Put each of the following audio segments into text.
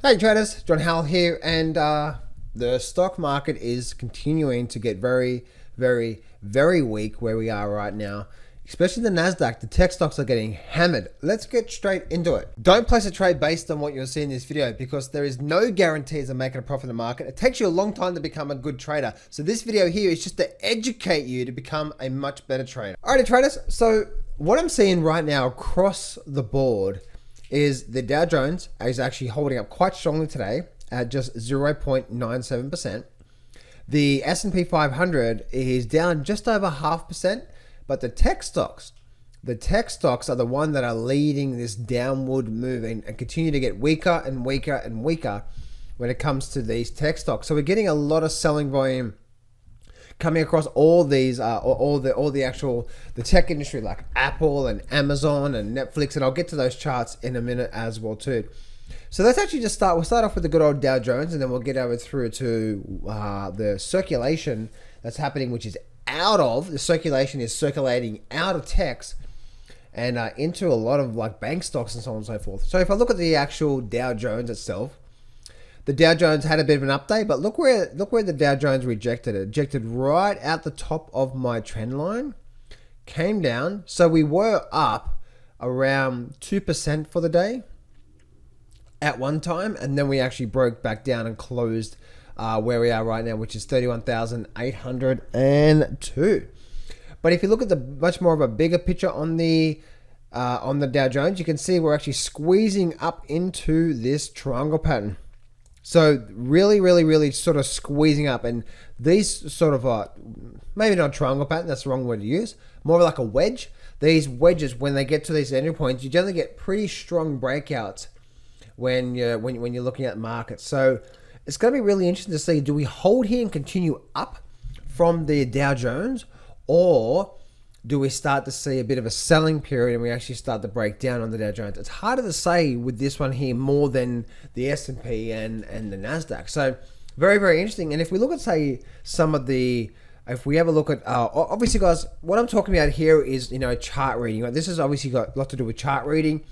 Hey traders, John Howell here, and the stock market is continuing to get very, very weak where we are right now. Especially the Nasdaq, the tech stocks are getting hammered. Let's get straight into it. Don't place a trade based on what you'll see in this video because there is no guarantees of making a profit in the market. It takes you a long time to become a good trader. So this video here is just to educate you to become a much better trader. Alrighty traders, so what I'm seeing right now across the board is the Dow Jones is actually holding up quite strongly today at just 0.97%. The SP500 is down just over 0.5%, but the tech stocks are the one that are leading this downward move and continue to get weaker and weaker and weaker when it comes to these tech stocks. So we're getting a lot of selling volume coming across all these, the tech industry like Apple and Amazon and Netflix, and I'll get to those charts in a minute as well too. So let's actually just start. We'll start off with the good old Dow Jones, and then we'll get over through to the circulation that's happening, which is the circulation is circulating out of techs and into a lot of like bank stocks and so on and so forth. So if I look at the actual Dow Jones itself, the Dow Jones had a bit of an update, but look where the Dow Jones rejected it. Ejected right at the top of my trend line, came down. So we were up around 2% for the day at one time, and then we actually broke back down and closed where we are right now, which is 31,802. But if you look at the much more of a bigger picture on the Dow Jones, you can see we're actually squeezing up into this triangle pattern. So really sort of squeezing up, and these sort of maybe not triangle pattern, that's the wrong word to use, more like a wedge. These wedges, when they get to these entry points, you generally get pretty strong breakouts when you're looking at markets. So it's going to be really interesting to see, do we hold here and continue up from the Dow Jones, or do we start to see a bit of a selling period and we actually start to break down on the Dow Jones? It's harder to say with this one here more than the S&P and the Nasdaq. So very interesting. And if we look at, say, if we have a look at, obviously guys, what I'm talking about here is, chart reading. This has obviously got a lot to do with chart reading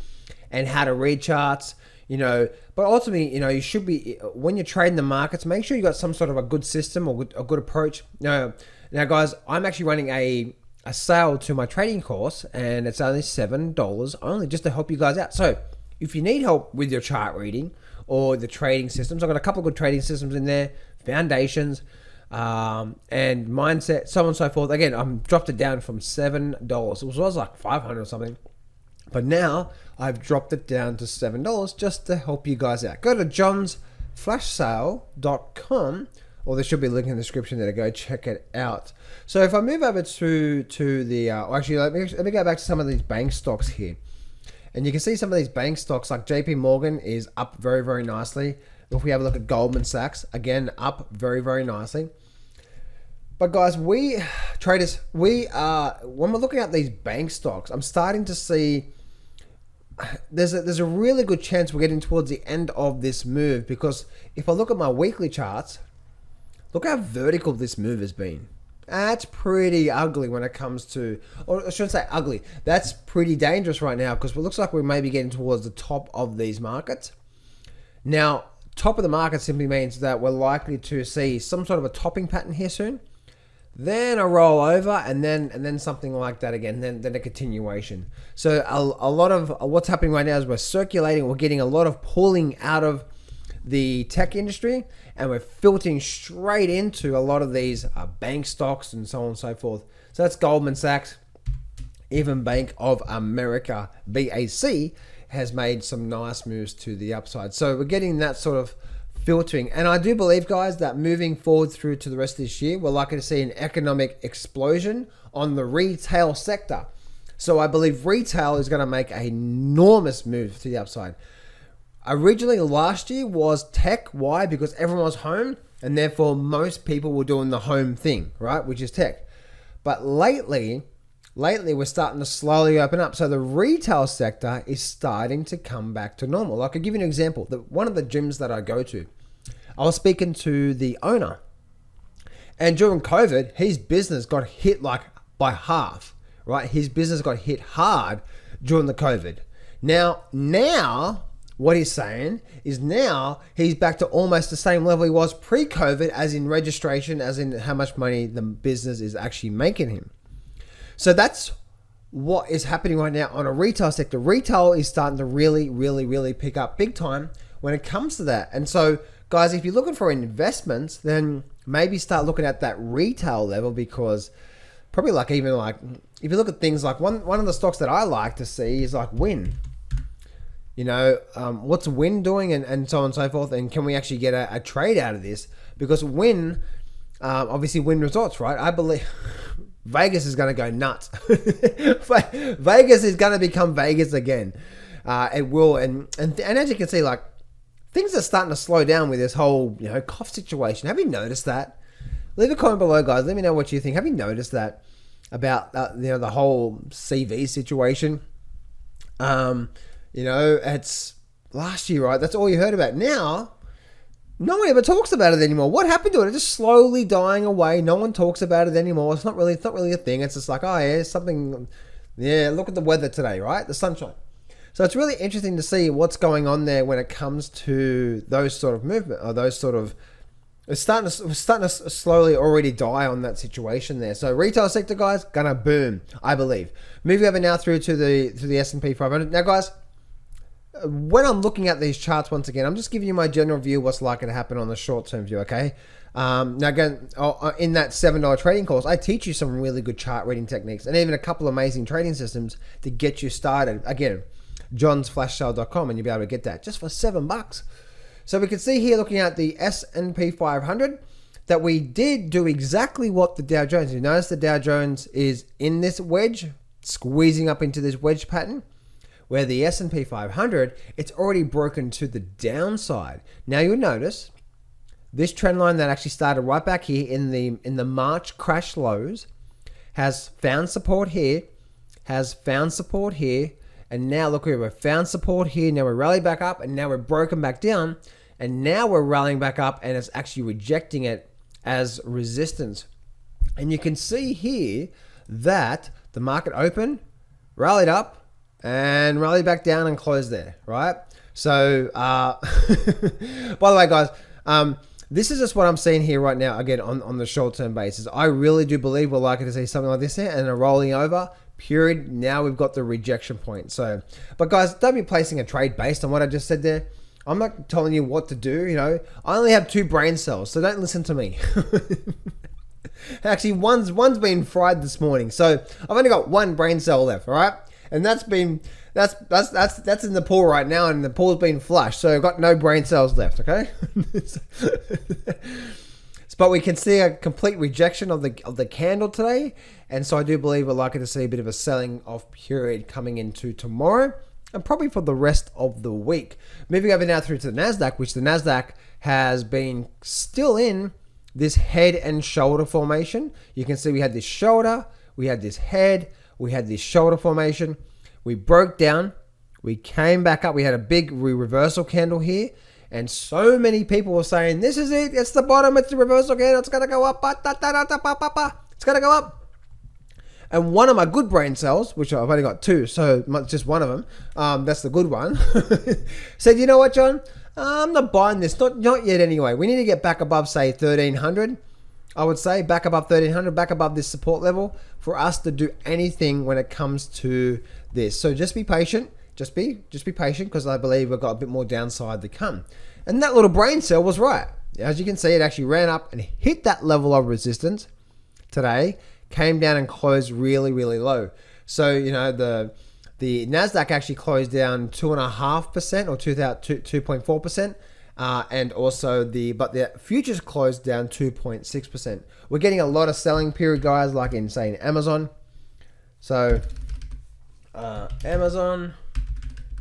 and how to read charts, but ultimately, you should be, when you're trading the markets, make sure you got some sort of a good system or a good approach. Now guys, I'm actually running a sale to my trading course, and it's only $7 only, just to help you guys out. So if you need help with your chart reading or the trading systems, I've got a couple of good trading systems in there, foundations, and mindset, so on and so forth. Again, I'm dropped it down from $7. It was like 500 or something, but now I've dropped it down to $7 just to help you guys out. Go to johnsflashsale.com, or there should be a link in the description there to go check it out. So if I move over to the, actually let me go back to some of these bank stocks here. And you can see some of these bank stocks like JP Morgan is up very nicely. If we have a look at Goldman Sachs, again, up very nicely. But guys, traders, when we're looking at these bank stocks, I'm starting to see there's a really good chance we're getting towards the end of this move, because if I look at my weekly charts, look how vertical this move has been. That's pretty ugly when it comes to, or I shouldn't say ugly, that's pretty dangerous right now, because it looks like we may be getting towards the top of these markets. Now, top of the market simply means that we're likely to see some sort of a topping pattern here soon, then a roll over, and then something like that again, then a continuation. So a lot of what's happening right now is we're circulating, we're getting a lot of pulling out of the tech industry, and we're filtering straight into a lot of these bank stocks and so on and so forth. So that's Goldman Sachs. Even Bank of America, BAC, has made some nice moves to the upside. So we're getting that sort of filtering. And I do believe, guys, that moving forward through to the rest of this year, we're likely to see an economic explosion on the retail sector. So I believe retail is going to make an enormous move to the upside. Originally last year was tech. Why? Because everyone was home, and therefore most people were doing the home thing, right? Which is tech. But lately we're starting to slowly open up. So the retail sector is starting to come back to normal. Like, I'll give you an example. One of the gyms that I go to, I was speaking to the owner, and during COVID, his business got hit like by half, right? His business got hit hard during the COVID. Now what he's saying is now he's back to almost the same level he was pre-COVID, as in registration, as in how much money the business is actually making him. So that's what is happening right now on a retail sector. Retail is starting to really pick up big time when it comes to that. And so, guys, if you're looking for investments, then maybe start looking at that retail level, because probably like even like if you look at things like one of the stocks that I like to see is like Win. You know, what's Win doing, and so on and so forth, and can we actually get a trade out of this? Because Win, obviously Win Resorts, right? I believe Vegas is going to go nuts. Vegas is going to become Vegas again. It will, and as you can see, like things are starting to slow down with this whole cough situation. Have you noticed that? Leave a comment below, guys. Let me know what you think. Have you noticed that about the whole CV situation? It's last year, right? That's all you heard about. Now, no one ever talks about it anymore. What happened to it? It's just slowly dying away. No one talks about it anymore. It's not really a thing. It's just like, oh yeah, something. Yeah, look at the weather today, right? The sunshine. So it's really interesting to see what's going on there when it comes to those sort of movement, or those sort of. It's starting to slowly already die on that situation there. So retail sector, guys, gonna boom, I believe. Moving over now through to the SP500. Now, guys, when I'm looking at these charts once again, I'm just giving you my general view of what's likely to happen on the short-term view, okay? Now, again, in that $7 trading course, I teach you some really good chart reading techniques and even a couple amazing trading systems to get you started. Again, johnsflashsale.com, and you'll be able to get that just for $7. So we can see here, looking at the S&P 500, that we did do exactly what the Dow Jones. You notice the Dow Jones is in this wedge, squeezing up into this wedge pattern, where the S&P 500, it's already broken to the downside. Now you'll notice this trend line that actually started right back here in the March crash lows has found support here, and now look here, we've found support here, now we're rallied back up, and now we're broken back down, and now we're rallying back up, and it's actually rejecting it as resistance. And you can see here that the market opened, rallied up, and rallied back down and closed there, right? So, by the way, guys, this is just what I'm seeing here right now, again, on the short-term basis. I really do believe we're likely to see something like this here, and a rolling over period. Now we've got the rejection point. So, but guys, don't be placing a trade based on what I just said there. I'm not telling you what to do. I only have 2 brain cells, so don't listen to me. Actually, one's been fried this morning, so I've only got 1 brain cell left. All right, and that's in the pool right now, and the pool's been flushed, so I've got no brain cells left. Okay. But we can see a complete rejection of the candle today, and so I do believe we're likely to see a bit of a selling off period coming into tomorrow, and probably for the rest of the week. Moving over now through to the Nasdaq, which the Nasdaq has been still in this head and shoulder formation. You can see we had this shoulder, we had this head, we had this shoulder formation. We broke down, we came back up, we had a big reversal candle here. And so many people were saying, this is it, it's the bottom, it's the reversal candle, it's going to go up, it's going to go up. And one of my good brain cells, which I've only got 2, so just one of them, that's the good one, said, you know what, John, I'm not buying this, not yet anyway. We need to get back above, say, 1300. I would say back above 1300, back above this support level for us to do anything when it comes to this. So just be patient. Just be patient, because I believe we've got a bit more downside to come. And that little brain cell was right. As you can see, it actually ran up and hit that level of resistance today, came down and closed really low. So, the Nasdaq actually closed down 2.5% or 2.4%. And also the futures closed down 2.6%. We're getting a lot of selling period, guys, like in, say, Amazon. So, Amazon,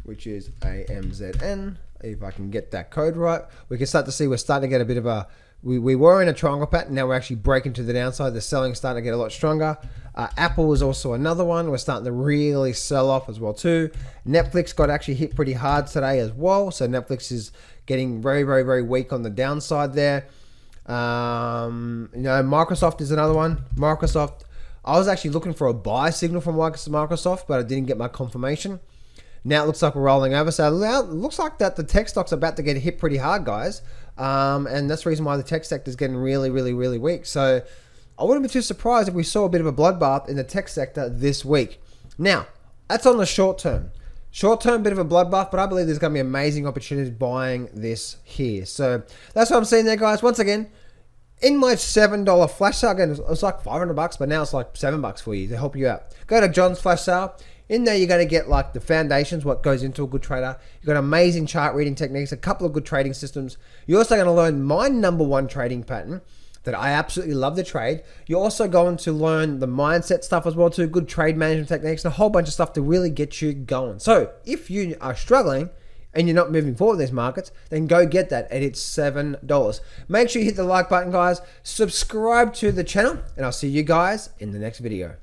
which is AMZN, if I can get that code right, we can start to see we're starting to get a bit of a, we were in a triangle pattern, now we're actually breaking to the downside. The selling's starting to get a lot stronger. Apple is also another one. We're starting to really sell off as well too. Netflix got actually hit pretty hard today as well, so Netflix is getting very weak on the downside there. Microsoft is another one. Microsoft, I was actually looking for a buy signal from Microsoft, but I didn't get my confirmation. Now it looks like we're rolling over. So now it looks like that the tech stocks are about to get hit pretty hard, guys. And that's the reason why the tech sector is getting really, really, really weak. So I wouldn't be too surprised if we saw a bit of a bloodbath in the tech sector this week. Now, that's on the short term. Short term, bit of a bloodbath, but I believe there's going to be amazing opportunities buying this here. So that's what I'm seeing there, guys. Once again, in my $7 flash sale, again, it was like $500, but now it's like $7 for you to help you out. Go to John's flash sale. In there, you're going to get like the foundations, what goes into a good trader. You've got amazing chart reading techniques, a couple of good trading systems. You're also going to learn my #1 trading pattern that I absolutely love to trade. You're also going to learn the mindset stuff as well too, good trade management techniques, and a whole bunch of stuff to really get you going. So if you are struggling and you're not moving forward in these markets, then go get that, and it's $7. Make sure you hit the like button, guys. Subscribe to the channel, and I'll see you guys in the next video.